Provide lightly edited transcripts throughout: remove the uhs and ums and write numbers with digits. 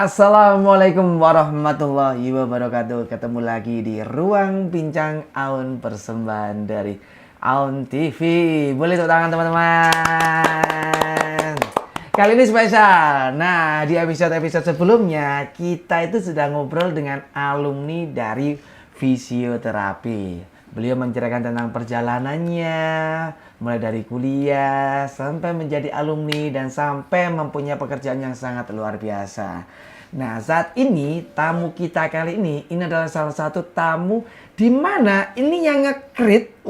Assalamualaikum warahmatullahi wabarakatuh. Ketemu lagi di Ruang Bincang Aun, persembahan dari Aun TV. Boleh tepuk tangan teman-teman. Kali ini spesial. Nah, di episode-episode sebelumnya kita itu sudah ngobrol dengan alumni dari fisioterapi. Beliau menceritakan tentang perjalanannya, mulai dari kuliah sampai menjadi alumni dan sampai mempunyai pekerjaan yang sangat luar biasa. Nah, saat ini tamu kita kali ini adalah salah satu tamu di mana ini yang ngekrit,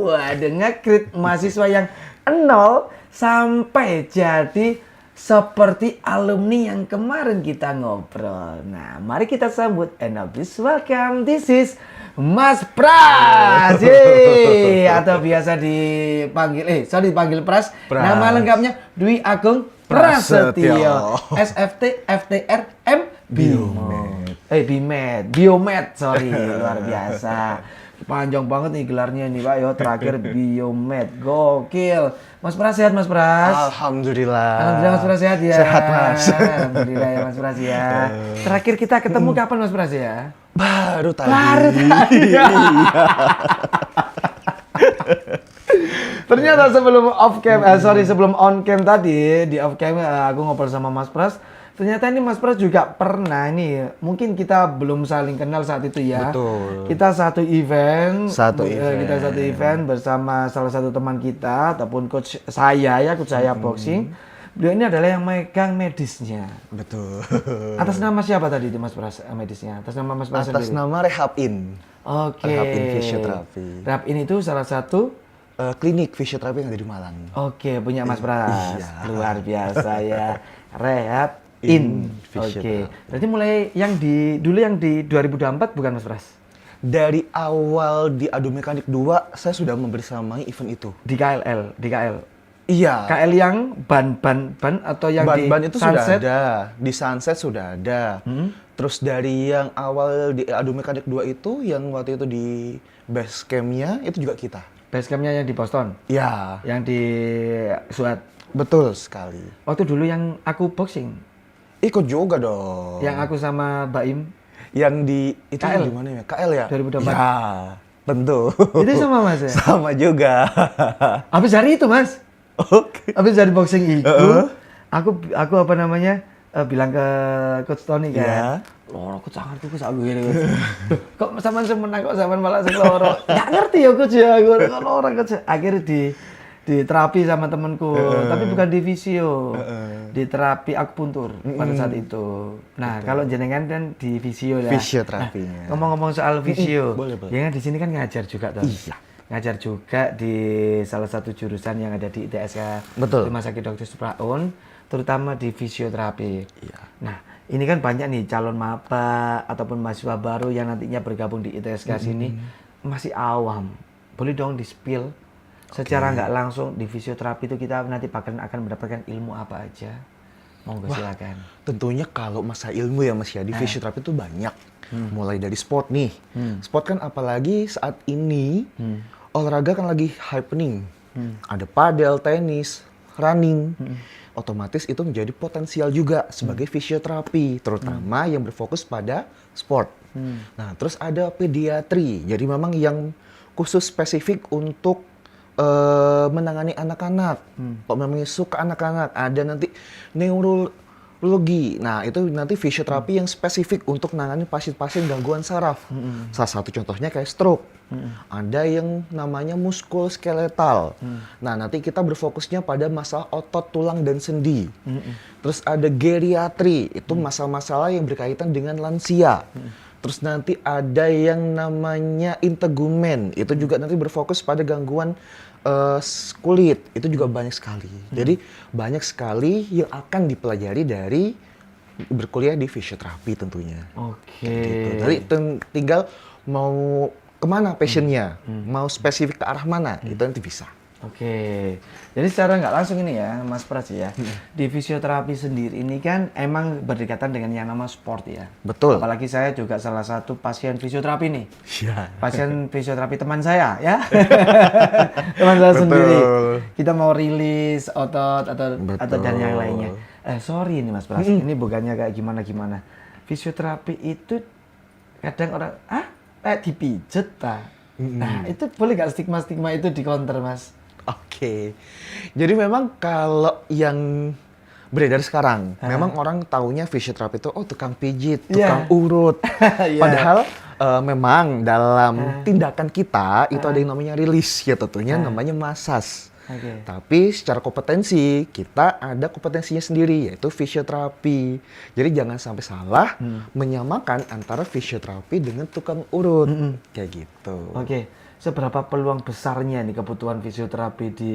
ngekrit mahasiswa yang 0 sampai jadi seperti alumni yang kemarin kita ngobrol. Nah, mari kita sambut and now please welcome, this is Mas Pras, atau biasa dipanggil Pras. Nama lengkapnya Dwi Agung Prasetyo, SFT FTR M Biomed, sorry, luar biasa. Panjang banget nih gelarnya nih Pak, terakhir Biomed, gokil. Mas Pras sehat Mas Pras? Alhamdulillah. Alhamdulillah Mas Pras sehat ya. Sehat Mas. Alhamdulillah ya Mas Pras ya. Terakhir kita ketemu kapan Mas Pras ya? Baru tadi. Iya. Ternyata sebelum on cam tadi, di off cam aku ngobrol sama Mas Pras. Ternyata ini Mas Pras juga pernah nih, mungkin kita belum saling kenal saat itu ya. Betul. Kita satu event. Kita satu event bersama salah satu teman kita ataupun coach saya boxing. Beliau ini adalah yang megang medisnya. Betul. Atas nama siapa tadi itu Mas Pras medisnya? Atas nama Mas Pras Atas sendiri? nama Rehabin. Oke. Rehabin Fisioterapi. Rehabin itu salah satu klinik fisioterapi yang ada di Malang. Oke, punya Mas Pras. Iya. Luar biasa ya. Rehabin. Oke. Berarti mulai yang di 2024 bukan Mas Pras? Dari awal di Adu Mekanik 2, saya sudah membersamai event itu. Di KL. Iya. KL yang ban atau yang ban di itu Sunset? sudah ada. Di Sunset sudah ada. Terus dari yang awal di Adu Mekanik 2 itu, yang waktu itu di base camp-nya, itu juga kita. Basecampnya yang di Boston? Ya. Yang di Suat? Betul sekali. Waktu dulu yang aku boxing? Ikut juga dong. Yang aku sama Baim? Yang di itu KL? di mana ya? KL ya? 2024? Ya, tentu. Itu sama Mas ya? Sama juga. Habis hari itu Mas? Oke. Habis dari boxing itu, aku bilang ke Coach Tony kan, loro Coach sangarku ku sak luwe kok sampean semenang kok sampean malah sing loro. Enggak ngerti ya Coach ya, kok loro Coach. Akhirnya di terapi sama temenku, tapi bukan di visio. Di terapi akupuntur pada saat itu. Nah, kalau jenengan kan di visio ya. Fisioterapinya. Nah, ngomong-ngomong soal visio, boleh. ya kan di sini kan ngajar juga toh. Iya. Ngajar juga di salah satu jurusan yang ada di ITSK. Betul. Rumah Sakit Dr. Supraun, terutama di fisioterapi. Iya. Nah, ini kan banyak nih calon maba ataupun mahasiswa baru yang nantinya bergabung di ITSK sini masih awam. Boleh dong di-spill secara nggak langsung di fisioterapi itu kita nanti akan mendapatkan ilmu apa aja? Monggo silakan. Tentunya kalau masalah ilmu ya Mas ya, di fisioterapi itu banyak. Mulai dari sport nih. Sport kan apalagi saat ini olahraga kan lagi happening. Ada padel, tenis, running. Otomatis itu menjadi potensial juga sebagai fisioterapi, terutama yang berfokus pada sport. Nah, terus ada pediatri. Jadi memang yang khusus spesifik untuk menangani anak-anak. Kalau memang suka anak-anak, ada nanti neurologi. Nah, itu nanti fisioterapi yang spesifik untuk menangani pasien-pasien gangguan saraf. Salah satu contohnya kayak stroke. Ada yang namanya muskuloskeletal. Nah, nanti kita berfokusnya pada masalah otot, tulang, dan sendi. Terus ada geriatri, itu masalah-masalah yang berkaitan dengan lansia. Terus nanti ada yang namanya integumen, itu juga nanti berfokus pada gangguan kulit, itu juga banyak sekali. Jadi banyak sekali yang akan dipelajari dari berkuliah di fisioterapi tentunya. Oke. Gitu. Jadi tinggal mau kemana passionnya, mau spesifik ke arah mana, itu nanti bisa. Oke, jadi secara nggak langsung ini ya, Mas Pras ya, di fisioterapi sendiri ini kan emang berdekatan dengan yang nama sport ya. Betul. Apalagi saya juga salah satu pasien fisioterapi nih. Iya. Pasien fisioterapi teman saya ya. Teman saya sendiri. Kita mau rilis otot atau dan yang lainnya. Sorry ini Mas Pras, ini bukannya kayak gimana-gimana. fisioterapi itu kadang orang kayak dipijet ta. Nah, itu boleh nggak stigma-stigma itu di counter, Mas? Oke. Jadi memang kalau yang beredar sekarang, memang orang taunya fisioterapi itu tukang pijit, tukang urut. Iya. Padahal memang dalam tindakan kita itu ada yang namanya rilis ya tentunya namanya massage. Oke. Tapi secara kompetensi kita ada kompetensinya sendiri yaitu fisioterapi. Jadi jangan sampai salah menyamakan antara fisioterapi dengan tukang urut kayak gitu. Oke. Seberapa peluang besarnya nih kebutuhan fisioterapi di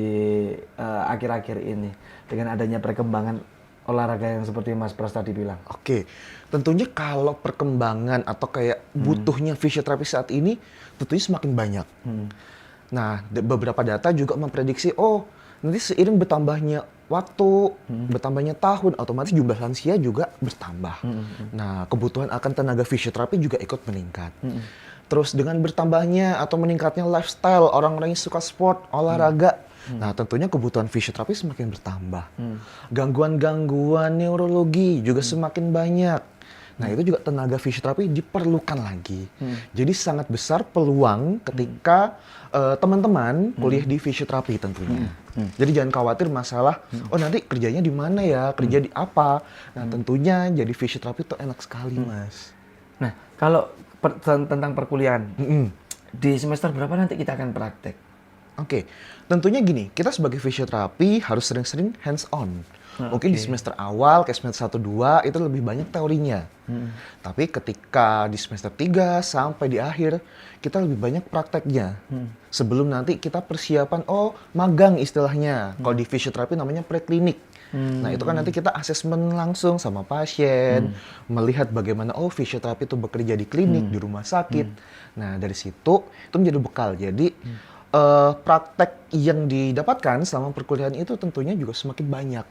akhir-akhir ini dengan adanya perkembangan olahraga yang seperti Mas Pras tadi bilang? Oke, tentunya kalau perkembangan atau kayak butuhnya fisioterapi saat ini tentunya semakin banyak. Nah, beberapa data juga memprediksi, nanti seiring bertambahnya waktu, bertambahnya tahun, otomatis jumlah lansia juga bertambah. Nah, kebutuhan akan tenaga fisioterapi juga ikut meningkat. Terus dengan bertambahnya atau meningkatnya lifestyle orang-orang yang suka sport, olahraga, nah tentunya kebutuhan fisioterapi semakin bertambah. Gangguan-gangguan neurologi juga semakin banyak. Nah itu juga tenaga fisioterapi diperlukan lagi. Jadi sangat besar peluang ketika teman-teman kuliah di fisioterapi tentunya. Jadi jangan khawatir masalah, nanti kerjanya di mana ya, kerja di apa. Nah tentunya jadi fisioterapi itu enak sekali Mas. Nah, kalau tentang perkuliahan, di semester berapa nanti kita akan praktek? Oke, tentunya gini, kita sebagai fisioterapi harus sering-sering hands-on. Mungkin di semester awal, kayak semester 1-2, itu lebih banyak teorinya. Tapi ketika di semester 3 sampai di akhir, kita lebih banyak prakteknya. Sebelum nanti kita persiapan, magang istilahnya. Kalau di fisioterapi namanya preklinik. Nah itu kan nanti kita asesmen langsung sama pasien, melihat bagaimana fisioterapi itu bekerja di klinik, di rumah sakit. Nah dari situ itu menjadi bekal. Jadi praktek yang didapatkan selama perkuliahan itu tentunya juga semakin banyak.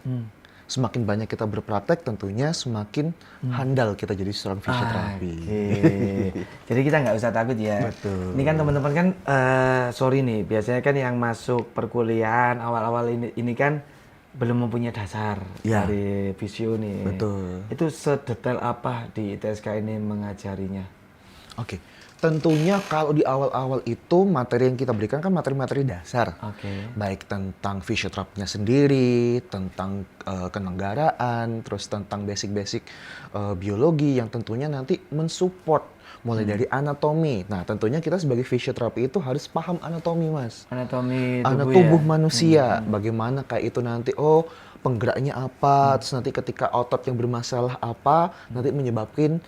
Semakin banyak kita berpraktek tentunya semakin handal kita jadi seorang fisioterapi. Jadi kita nggak usah takut ya. Betul. Ini kan teman-teman kan, sorry nih, biasanya kan yang masuk perkuliahan awal-awal ini kan belum mempunyai dasar dari fisio nih. Betul. Itu sedetail apa di ITSK ini mengajarinya? Oke, tentunya kalau di awal-awal itu materi yang kita berikan kan materi-materi dasar. Baik tentang fisioterapinya sendiri, tentang kenegaraan, terus tentang basic-basic biologi yang tentunya nanti mensupport mulai dari anatomi. Nah, tentunya kita sebagai fisioterapi itu harus paham anatomi, Mas. Anatomi tubuh manusia. Bagaimana kayak itu nanti, penggeraknya apa, terus nanti ketika otot yang bermasalah apa, nanti menyebabkan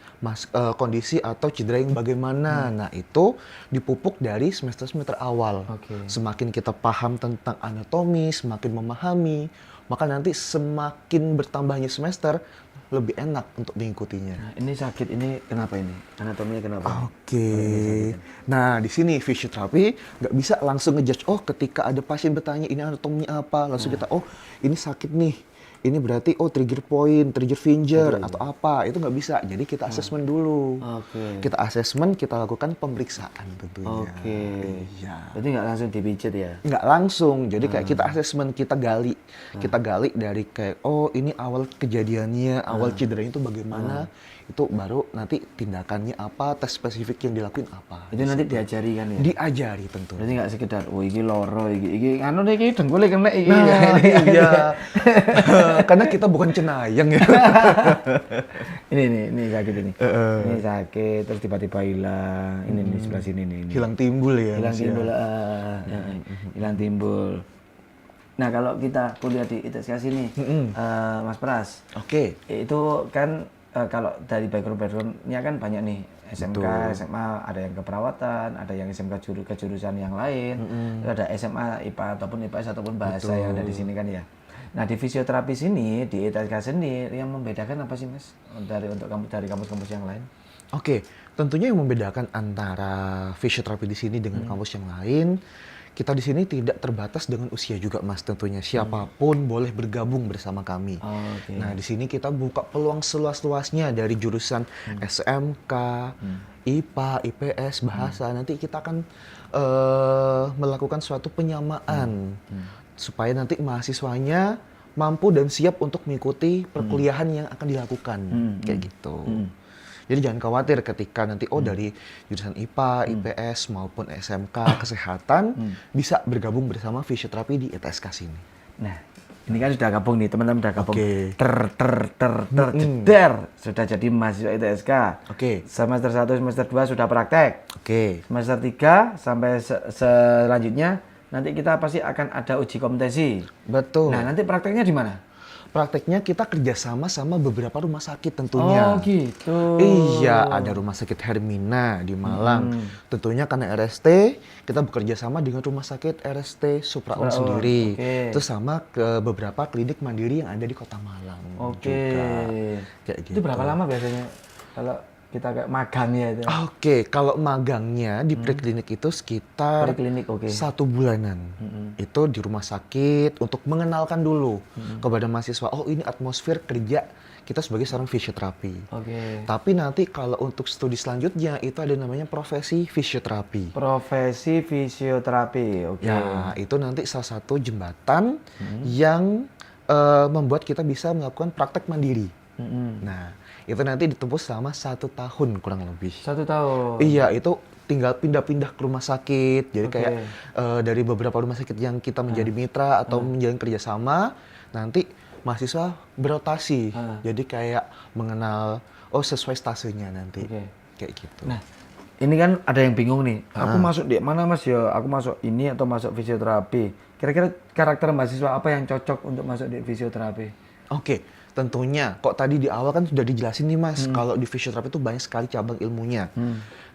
kondisi atau cedera yang bagaimana. Nah, itu dipupuk dari semester-semester awal. Semakin kita paham tentang anatomi, semakin memahami, maka nanti semakin bertambahnya semester, lebih enak untuk mengikutinya. Nah, ini sakit ini kenapa ini? Anatominya kenapa? Nah, di sini fisioterapi nggak bisa langsung ngejudge, ketika ada pasien bertanya ini anatominya apa, langsung kita, ini sakit nih. Ini berarti trigger point, trigger finger atau apa, itu nggak bisa. Jadi kita asesmen dulu. Kita asesmen, kita lakukan pemeriksaan tentunya. Berarti nggak langsung dipijit ya? Nggak langsung, jadi kayak kita asesmen, kita gali. Kita gali dari kayak, ini awal kejadiannya, awal cederanya itu bagaimana, itu baru nanti tindakannya apa, tes spesifik yang dilakuin apa. Itu nanti diajari kan ya? Diajari tentu. Berarti nggak sekedar, ini loro, ini anu nih, ini dengkulnya kena, ini. Iya. Karena kita bukan cenayang ya. ini sakit ini. Ini sakit, terus tiba-tiba hilang. Ini di sebelah sini nih. Hilang timbul ya. Hilang timbul, hilang timbul. Nah kalau kita kuliah di ITSK sini, Mas Pras, itu kan kalau dari background-nya kan banyak nih, SMK, SMA, ada yang keperawatan, ada yang SMK kejurusan yang lain, ada SMA IPA ataupun IPS ataupun bahasa yang ada di sini kan ya. Nah di fisioterapi sini, di ITSK sendiri, yang membedakan apa sih Mas dari kampus-kampus yang lain? Tentunya yang membedakan antara fisioterapi di sini dengan kampus yang lain, kita di sini tidak terbatas dengan usia juga Mas tentunya. Siapapun boleh bergabung bersama kami. Nah di sini kita buka peluang seluas-luasnya dari jurusan SMK, IPA, IPS, bahasa. Nanti kita akan melakukan suatu penyamaan supaya nanti mahasiswanya mampu dan siap untuk mengikuti perkuliahan yang akan dilakukan. Kayak gitu. Jadi jangan khawatir ketika nanti dari jurusan IPA, IPS maupun SMK kesehatan bisa bergabung bersama fisioterapi di ITSK sini. Nah, ini kan sudah gabung nih, teman-teman udah gabung. Oke. Jeder. Sudah jadi mahasiswa ITSK. Oke. Semester 1, semester 2 sudah praktek. Oke. Semester 3 sampai selanjutnya nanti kita pasti akan ada uji kompetensi. Betul. Nah, nanti prakteknya di mana? Prakteknya kita kerjasama sama beberapa rumah sakit tentunya. Oh gitu. Iya, ada rumah sakit Hermina di Malang. Tentunya karena RST, kita bekerja sama dengan rumah sakit RST Supraun sendiri. Oke. Terus sama ke beberapa klinik mandiri yang ada di Kota Malang. Oke. Juga. Kayak gitu. Itu berapa lama biasanya kalau kita kayak magang ya itu? Oke, kalau magangnya di preklinik itu sekitar Preklinik, oke. 1 bulanan. Itu di rumah sakit untuk mengenalkan dulu kepada mahasiswa, oh ini atmosfer kerja kita sebagai seorang fisioterapi. Oke. Tapi nanti kalau untuk studi selanjutnya itu ada namanya profesi fisioterapi. Profesi fisioterapi, oke. Ya, itu nanti salah satu jembatan yang membuat kita bisa melakukan praktek mandiri. Nah, itu nanti ditempuh selama 1 tahun kurang lebih. 1 tahun. Iya, itu tinggal pindah-pindah ke rumah sakit. Jadi Oke. kayak dari beberapa rumah sakit yang kita menjadi mitra atau menjalin kerjasama, nanti mahasiswa berotasi. Jadi kayak mengenal, oh sesuai stasenya nanti. Oke. Kayak gitu. Nah, ini kan ada yang bingung nih. Aku masuk di mana Mas ya? Aku masuk ini atau masuk fisioterapi? Kira-kira karakter mahasiswa apa yang cocok untuk masuk di fisioterapi? Oke, tentunya. Kok tadi di awal kan sudah dijelasin nih Mas, kalau di fisioterapi itu banyak sekali cabang ilmunya.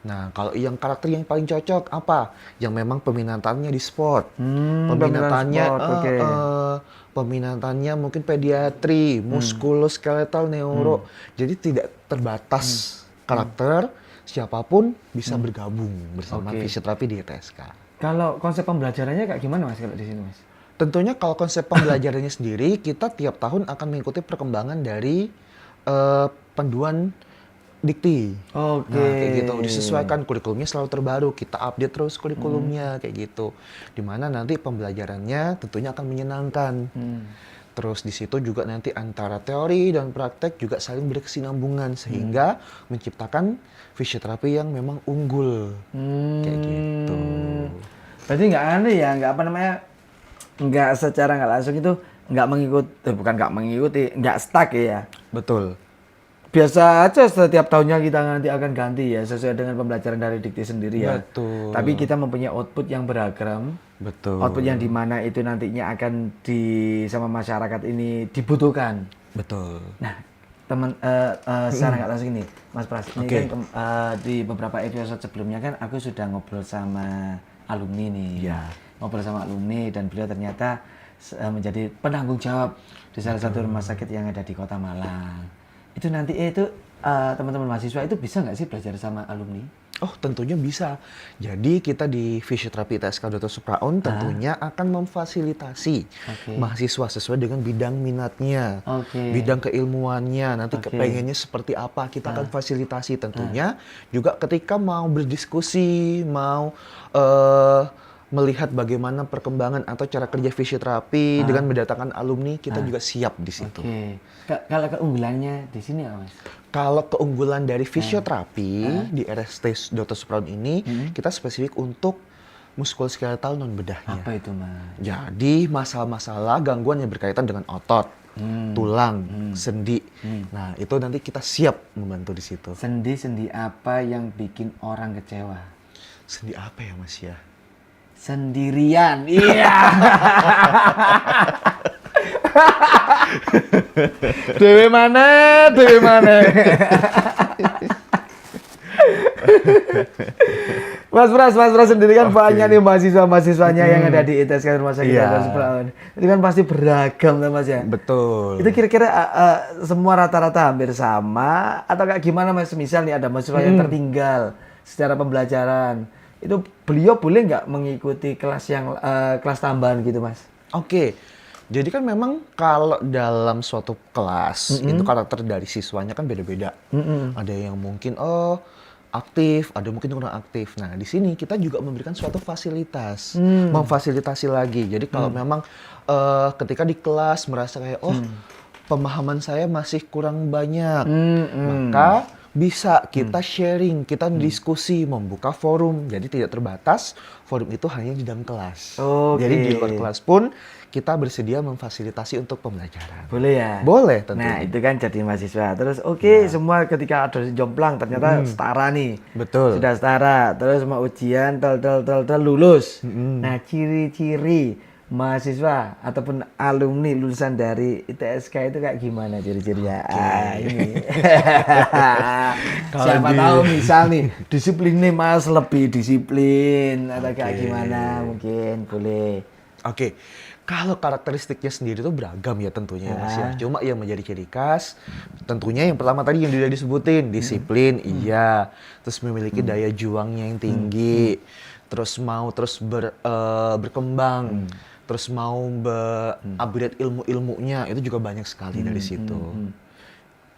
Nah, kalau yang karakter yang paling cocok apa? Yang memang peminatannya di sport. Peminatannya, sport, oke. peminatannya mungkin pediatri, muskuloskeletal, neuro. Jadi tidak terbatas karakter, siapapun bisa bergabung bersama Oke. fisioterapi di ITSK. Kalau konsep pembelajarannya kayak gimana Mas kalau di sini Mas? Tentunya kalau konsep pembelajarannya sendiri, kita tiap tahun akan mengikuti perkembangan dari panduan dikti. Oke. Nah, kayak gitu. Disesuaikan kurikulumnya selalu terbaru. Kita update terus kurikulumnya, kayak gitu. Dimana nanti pembelajarannya tentunya akan menyenangkan. Terus di situ juga nanti antara teori dan praktek juga saling berkesinambungan sehingga menciptakan fisioterapi yang memang unggul. Kayak gitu. Berarti nggak aneh ya, nggak apa namanya, nggak secara nggak langsung itu nggak mengikuti, bukan nggak mengikuti, nggak stuck ya. Betul. Biasa aja setiap tahunnya kita nanti akan ganti ya sesuai dengan pembelajaran dari dikti sendiri ya. Betul. Tapi kita mempunyai output yang beragam. Betul. Output yang dimana itu nantinya akan sama masyarakat ini dibutuhkan. Betul. Nah, teman secara nggak langsung ini, Mas Pras, ini Oke. kan di beberapa episode sebelumnya kan aku sudah ngobrol sama alumni nih. Ya. Ngobrol sama alumni dan beliau ternyata menjadi penanggung jawab di salah satu rumah sakit yang ada di Kota Malang. Itu nanti teman-teman mahasiswa itu bisa nggak sih belajar sama alumni? Oh, tentunya bisa. Jadi kita di Fisioterapi ITSK Dr. Supraun tentunya akan memfasilitasi mahasiswa sesuai dengan bidang minatnya, Oke. bidang keilmuannya, nanti kepengennya seperti apa, kita akan fasilitasi tentunya. Juga ketika mau berdiskusi, mau melihat bagaimana perkembangan atau cara kerja fisioterapi dengan mendatangkan alumni, kita juga siap di situ. Oke. Kalau keunggulannya di sini apa, Mas? Kalau keunggulan dari fisioterapi di RST Dr. Supraun ini, kita spesifik untuk muskuloskeletal non bedahnya. Apa itu, Mas? Jadi masalah-masalah gangguan yang berkaitan dengan otot, tulang, sendi. Nah, itu nanti kita siap membantu di situ. Sendi-sendi apa yang bikin orang kecewa? Sendi apa ya, Mas ya? Sendirian. Iya. Dewe mana? Dewe mana? Mas Pras sendiri kan banyak nih mahasiswa-mahasiswanya yang ada di ITSK Rumah Sakit Dr. Supraun. Itu kan pasti beragam kan Mas ya? Betul. Itu kira-kira semua rata-rata hampir sama atau kayak gimana Mas? Misal nih ada mahasiswa yang tertinggal secara pembelajaran. Itu beliau boleh nggak mengikuti kelas yang kelas tambahan gitu Mas? Oke. Jadi kan memang kalau dalam suatu kelas itu karakter dari siswanya kan beda-beda. Ada yang mungkin aktif, ada mungkin kurang aktif. Nah, di sini kita juga memberikan suatu fasilitas, memfasilitasi lagi. Jadi kalau memang ketika di kelas merasa kayak pemahaman saya masih kurang banyak, maka bisa kita sharing, kita diskusi, membuka forum. Jadi tidak terbatas, forum itu hanya di dalam kelas. Oke. Jadi di luar kelas pun kita bersedia memfasilitasi untuk pembelajaran. Boleh ya? Boleh Nah, tentunya. itu kan jadi mahasiswa. Terus semua ketika ada jomplang ternyata setara nih. Betul. Sudah setara. Terus mau ujian, lulus. Nah, ciri-ciri mahasiswa ataupun alumni lulusan dari ITSK itu kayak gimana ciri-cirinya? Ini. Siapa tahu misal nih disiplinnya Mas lebih disiplin atau kayak gimana mungkin boleh. Oke, kalau karakteristiknya sendiri itu beragam ya tentunya ya Mas ya. Cuma yang menjadi ciri khas, tentunya yang pertama tadi yang sudah disebutin, disiplin, iya. Terus memiliki daya juangnya yang tinggi, terus mau berkembang, terus mau upgrade ilmu-ilmunya, itu juga banyak sekali dari situ.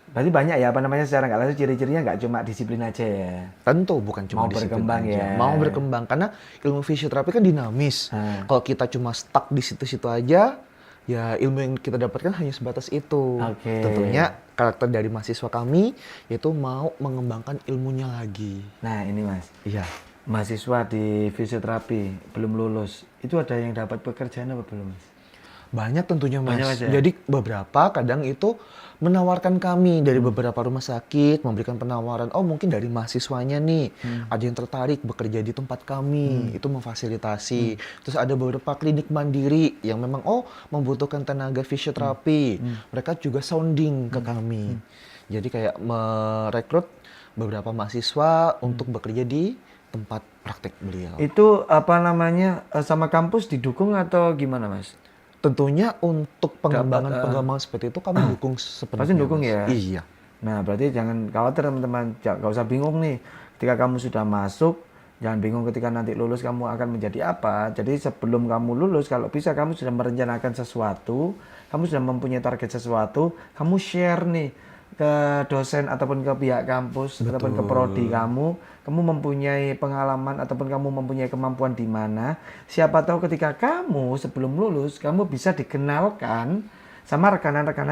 Berarti banyak ya secara nggak langsung ciri-cirinya nggak cuma disiplin aja ya. Tentu bukan cuma Mau disiplin berkembang aja. ya. Mau berkembang karena ilmu fisioterapi kan dinamis. Kalau kita cuma stuck di situ-situ aja, ya ilmu yang kita dapatkan hanya sebatas itu. Oke. Tentunya karakter dari mahasiswa kami yaitu mau mengembangkan ilmunya lagi. Nah ini Mas, Iya. mahasiswa di fisioterapi belum lulus, itu ada yang dapat pekerjaan apa belum Mas? Banyak tentunya Mas. Banyak, Mas, ya? Jadi beberapa kadang itu menawarkan kami dari beberapa rumah sakit, memberikan penawaran, oh mungkin dari mahasiswanya nih, ada yang tertarik bekerja di tempat kami, itu memfasilitasi. Terus ada beberapa klinik mandiri yang memang membutuhkan tenaga fisioterapi, mereka juga sounding ke kami. Jadi kayak merekrut beberapa mahasiswa untuk bekerja di tempat praktek beliau. Itu sama kampus didukung atau gimana Mas? Tentunya untuk pengembangan seperti itu kami dukung sepenuhnya. Pasti dukung Mas. ya? Iya. Nah berarti jangan khawatir teman-teman, nggak usah bingung nih. Ketika kamu sudah masuk, jangan bingung ketika nanti lulus kamu akan menjadi apa. Jadi sebelum kamu lulus, kalau bisa kamu sudah merencanakan sesuatu, kamu sudah mempunyai target sesuatu, kamu share nih ke dosen ataupun ke pihak kampus ataupun ke prodi kamu mempunyai pengalaman ataupun kamu mempunyai kemampuan di mana, siapa tahu ketika kamu sebelum lulus kamu bisa dikenalkan sama rekan-rekan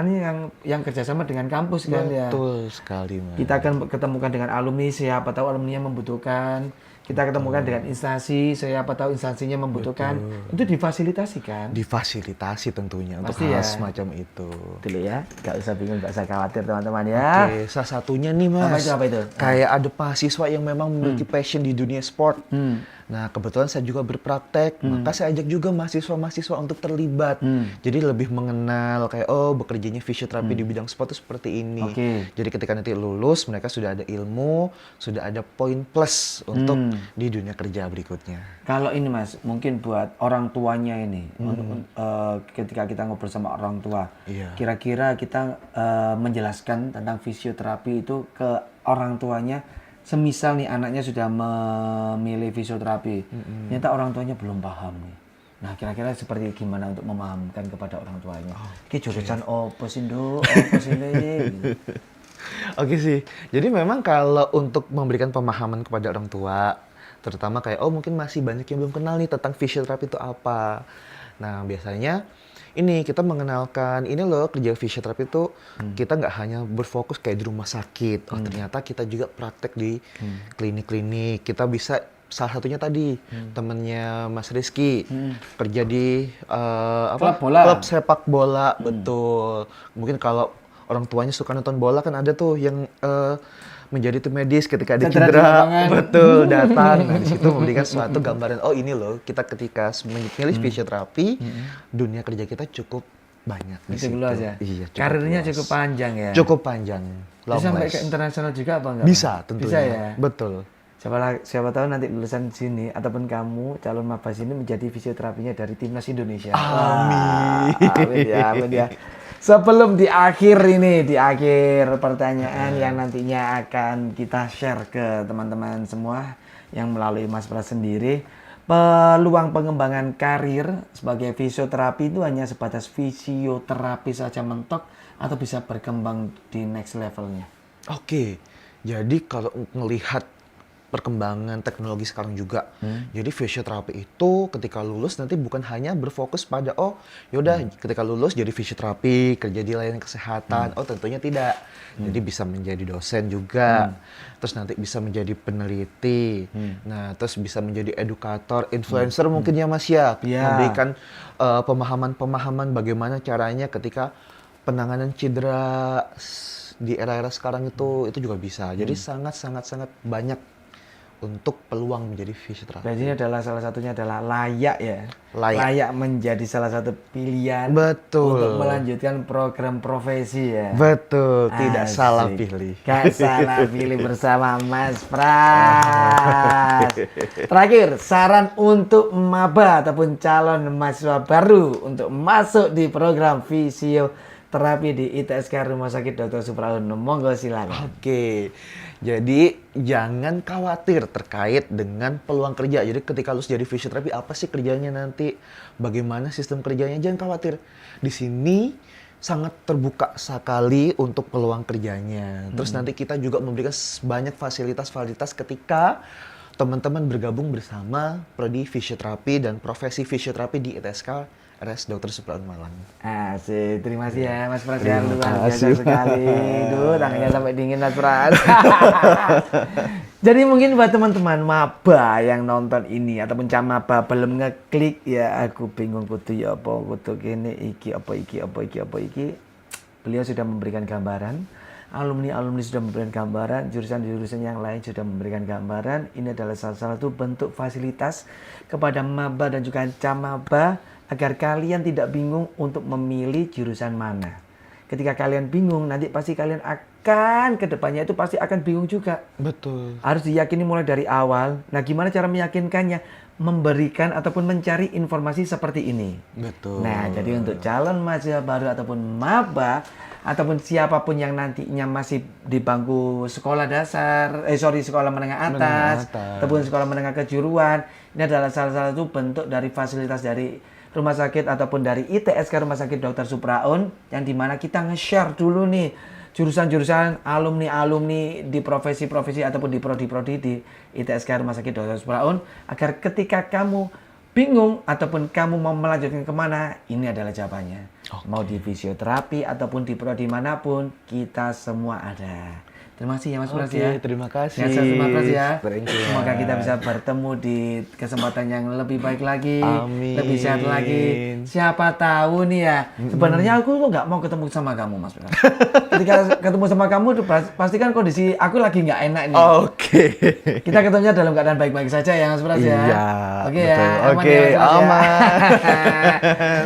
yang kerjasama dengan kampus kan ya. Betul sekali Mas. Kita akan ketemukan dengan alumni, siapa tahu alumni yang membutuhkan. Kita ketemukan dengan instansi, siapa tahu instansinya membutuhkan. Itu difasilitasi kan? Difasilitasi tentunya Pasti untuk hal ya. semacam itu. Dulu ya, nggak usah bingung, nggak usah khawatir teman-teman ya. Oke, salah satunya nih Mas. Apa itu? Kayak ada mahasiswa yang memang memiliki passion di dunia sport. Nah, kebetulan saya juga berpraktek, maka saya ajak juga mahasiswa-mahasiswa untuk terlibat. Jadi lebih mengenal kayak bekerjanya fisioterapi di bidang sport itu seperti ini. Oke. Jadi ketika nanti lulus, mereka sudah ada ilmu, sudah ada poin plus untuk di dunia kerja berikutnya. Kalau ini Mas, mungkin buat orang tuanya ini, ketika kita ngobrol sama orang tua, Iya. kira-kira kita menjelaskan tentang fisioterapi itu ke orang tuanya. Semisal nih anaknya sudah memilih fisioterapi, ternyata orang tuanya belum paham nih. Nah kira-kira seperti gimana untuk memahamkan kepada orang tuanya? Ki jurusan opo sih Nduk? Opo sih Nduk? Gitu. Oke sih. Jadi memang kalau untuk memberikan pemahaman kepada orang tua, terutama kayak mungkin masih banyak yang belum kenal nih tentang fisioterapi itu apa. Nah, biasanya ini kita mengenalkan ini loh kerja fisioterapi itu kita nggak hanya berfokus kayak di rumah sakit. Oh, ternyata kita juga praktek di klinik-klinik. Kita bisa salah satunya tadi temennya Mas Rizky kerja di Klub bola. klub sepak bola, betul. Mungkin kalau orang tuanya suka nonton bola kan ada tuh yang menjadi tim medis ketika ada Cedera di cedera, lapangan. betul, datang. Nah, di situ memberikan suatu gambaran, ini loh, kita ketika memilih fisioterapi, dunia kerja kita cukup banyak di Itu situ. dulu aja. Iya, cukup Karirnya luas. cukup panjang ya. Cukup panjang. Bisa sampai Long ke last. internasional juga apa enggak? Bisa tentunya. Bisa ya. Betul. Siapa tahu nanti lulusan sini ataupun kamu calon maba sini menjadi fisioterapinya dari timnas Indonesia. Amin. Wah, amin ya. Sebelum di akhir pertanyaan yang nantinya akan kita share ke teman-teman semua yang melalui Mas Pras sendiri, peluang pengembangan karir sebagai fisioterapi itu hanya sebatas fisioterapi saja mentok atau bisa berkembang di next levelnya? Oke, jadi kalau ngelihat perkembangan teknologi sekarang juga. Jadi fisioterapi itu ketika lulus nanti bukan hanya berfokus pada yaudah ketika lulus jadi fisioterapi, kerja di layanan kesehatan. Tentunya tidak. Jadi bisa menjadi dosen juga. Terus nanti bisa menjadi peneliti. Nah, terus bisa menjadi edukator, influencer mungkin ya Mas ya. Memberikan pemahaman-pemahaman bagaimana caranya ketika penanganan cedera di era-era sekarang itu juga bisa. Jadi sangat banyak untuk peluang menjadi fisioterapi. Berarti ini adalah salah satunya adalah layak ya. Layak. Menjadi salah satu pilihan Betul. untuk melanjutkan program profesi ya. Betul, tidak Asik. salah pilih. Gak salah pilih bersama Mas Pras. Terakhir, saran untuk maba ataupun calon mahasiswa baru untuk masuk di program fisioterapi di ITSK Rumah Sakit Dr. Supraun. Monggo silakan. Oke, jadi jangan khawatir terkait dengan peluang kerja. Jadi ketika lulus jadi fisioterapi, apa sih kerjanya nanti? Bagaimana sistem kerjanya? Jangan khawatir. Di sini sangat terbuka sekali untuk peluang kerjanya. Terus nanti kita juga memberikan banyak fasilitas-fasilitas ketika teman-teman bergabung bersama prodi fisioterapi dan profesi fisioterapi di ITSK RS Dr. Supraun Malang. Asik, terima kasih ya Mas Pras. Terima Luar biasa kasih. sekali. Duh, tangannya sampai dingin Mas Pras. Jadi mungkin buat teman-teman maba yang nonton ini ataupun camaba belum ngeklik ya aku bingung kudu ya apa kudu kene iki apa iki. Beliau sudah memberikan gambaran, alumni sudah memberikan gambaran, jurusan-jurusan yang lain sudah memberikan gambaran. Ini adalah salah satu bentuk fasilitas kepada maba dan juga camaba agar kalian tidak bingung untuk memilih jurusan mana. Ketika kalian bingung, nanti pasti kalian akan kedepannya itu pasti akan bingung juga. Betul. Harus diyakini mulai dari awal. Nah, gimana cara meyakinkannya? Memberikan ataupun mencari informasi seperti ini. Betul. Nah, jadi untuk calon mahasiswa baru ataupun maba ataupun siapapun yang nantinya masih di bangku sekolah dasar, sekolah menengah atas, ataupun sekolah menengah kejuruan, ini adalah salah satu bentuk dari fasilitas dari rumah sakit ataupun dari ITSK Rumah Sakit Dr. Supraun yang dimana kita nge-share dulu nih jurusan-jurusan alumni-alumni di profesi-profesi ataupun di prodi-prodi di ITSK Rumah Sakit Dr. Supraun agar ketika kamu bingung ataupun kamu mau melanjutkan kemana, ini adalah jawabannya. Mau di fisioterapi ataupun di prodi manapun, kita semua ada. Terima kasih ya Mas Pras ya. Terima kasih. Terima kasih ya. Thank you, Semoga Mas. kita bisa bertemu di kesempatan yang lebih baik lagi, Amin. lebih sehat lagi. Siapa tahu nih ya. Sebenarnya aku tuh nggak mau ketemu sama kamu Mas Pras. Ketika ketemu sama kamu, pasti kan kondisi aku lagi nggak enak nih. Oke. Kita ketemunya dalam keadaan baik-baik saja ya Mas Pras ya. Iya. Oke betul. ya. Oke, ya, Mas Pras ya. aman.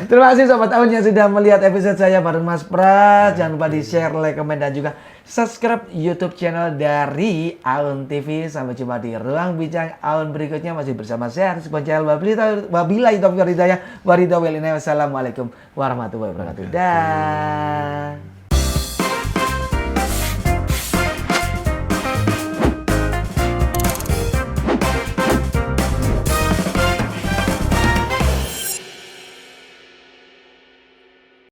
Terima kasih Sobat Aun yang sudah melihat episode saya bareng Mas Pras. Jangan lupa di-share, like, komen, dan juga subscribe YouTube channel dari Aun TV. Sampai jumpa di Ruang Bincang Aun berikutnya. Masih bersama saya, Aris Poncal. Wabillahi taufiq wal hidayah. Wassalamualaikum warahmatullahi wabarakatuh. Dah.